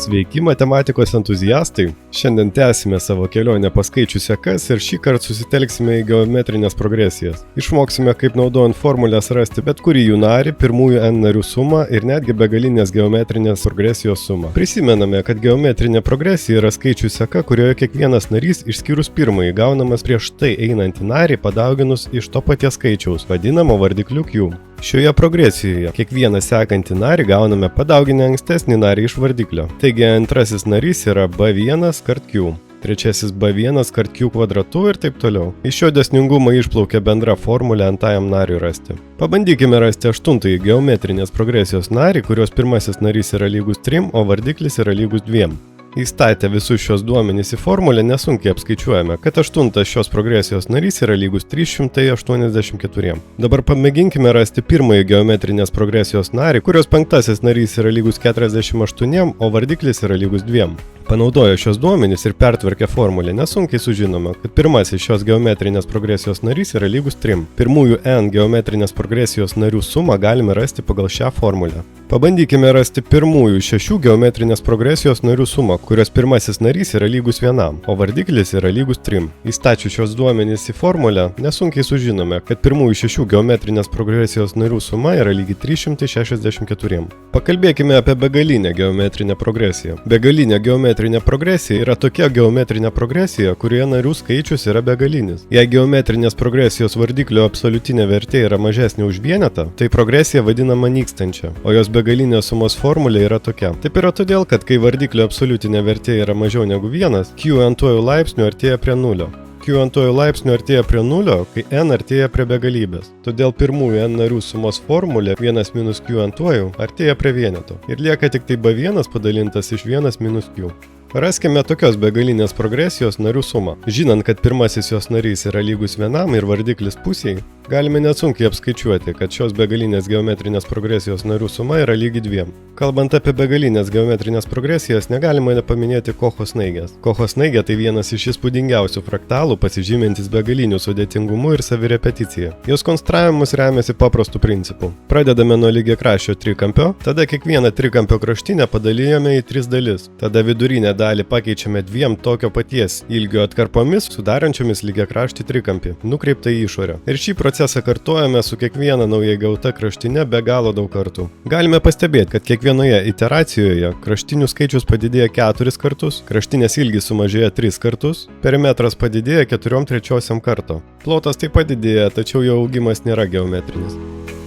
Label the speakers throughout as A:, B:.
A: Sveiki matematikos entuziastai! Šiandien tęsime savo kelionę po skaičių sekas ir šį kartą susitelksime į geometrinės progresijas. Išmoksime, kaip naudojant formulės rasti bet kurį jų narį, pirmųjų n narių sumą ir netgi begalinės geometrinės progresijos sumą. Prisimename, kad geometrinė progresija yra skaičių seka, kurioje kiekvienas narys išskyrus pirmąjį gaunamas prieš tai einantį narį padauginus iš to paties skaičiaus, vadinamo vardikliu q. Šioje progresijoje kiekvieną sekantį narį gauname padauginę ankstesnį narį iš vardiklio. Taigi antrasis narys yra b1 kart q, trečiasis b1 kart q kvadratu ir taip toliau. Iš šio dėsningumo išplaukia bendra formulė antrajam nariui rasti. Pabandykime rasti aštuntąjį geometrinės progresijos narį, kurios pirmasis narys yra lygus 3, o vardiklis yra lygus 2. Įstatę visus šios duomenys į formulę nesunkiai apskaičiuojame, kad aštuntas šios progresijos narys yra lygus 384. Dabar pamėginkime rasti pirmąjį geometrinės progresijos narį, kurios penktasis narys yra lygus 48, o vardiklis yra lygus 2. Panaudoję šios duomenys ir pertvarkę formulę, nesunkiai sužinome, kad pirmasis šios geometrinės progresijos narys yra lygus 3. Pirmųjų n geometrinės progresijos narių sumą galime rasti pagal šią formulę. Pabandykime rasti pirmųjų 6 geometrinės progresijos narių sumą, kurios pirmasis narys yra lygus 1, o vardiklis yra lygus 3. Įstačius šios duomenys į formulę, nesunkiai sužinome, kad pirmųjų 6 geometrinės progresijos narių suma yra lygi 364. Pakalbėkime apie begalinę geometrinę progresiją. Begalinė geometrinė progresija yra tokia geometrinė progresija, kurioje narių skaičius yra begalinis. Jei geometrinės progresijos vardiklio absoliutinė vertė yra mažesnė už vienetą, tai progresija vadinama nykstančia, o jos begalinės sumos formulė yra tokia. Taip yra todėl, kad kai vardiklio absoliutinė vertė yra mažiau negu 1, q antuoju laipsniu artėja prie 0. Q antuoju laipsniu artėja prie 0, kai n artėja prie begalybės. Todėl pirmųjų n narių sumos formulė 1 minus q antuoju artėja prie vieneto. Ir lieka tik tai b1 padalintas iš 1 minus q. Raskime tokios begalinės progresijos narių sumą. Žinant, kad pirmasis jos narys yra lygus 1 ir vardiklis pusiai, galime nesunkiai apskaičiuoti, kad šios begalinės geometrinės progresijos narių suma yra lygi 2. Kalbant apie begalinės geometrinės progresijas, negalima nepaminėti Kocho snaigės. Kocho snaigė tai vienas iš įspūdingiausių fraktalų, pasižymintis begaliniu sudėtingumu ir savirepeticija. Jos konstravimas remiasi paprastu principu. Pradedame nuo lygiakraščio trikampio, tada kiekvieną trikampio kraštinę padalijame į 3 dalis. Tada vidurinę dalį pakeičiame 2 tokio paties ilgio atkarpomis, sudarančiomis lygiakraštį trikampį, nukreiptą į išorę. Ir šį procesą kartuojame su kiekviena naujai gauta kraštinė be galo daug kartų. Galime pastebėti, kad kiekvienoje iteracijoje kraštinių skaičius padidėja 4 kartus, kraštinės ilgis sumažėja 3 kartus, perimetras padidėja 4/3 karto. Plotas taip pat didėja, tačiau jo augimas nėra geometrinis.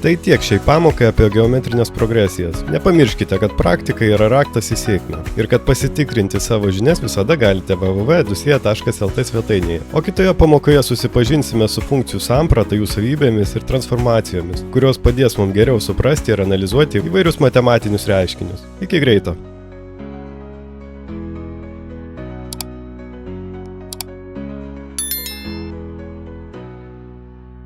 A: Tai tiek šiai pamokai apie geometrinės progresijas. Nepamirškite, kad praktika yra raktas į sėkmę ir kad pasitikrinti savo žinias visada galite www.edusia.lt svetainėje. O kitoje pamokoje susipažinsime su funkcijų samprata, jų savybėmis ir transformacijomis, kurios padės mums geriau suprasti ir analizuoti įvairius matematinius reiškinius. Iki greito!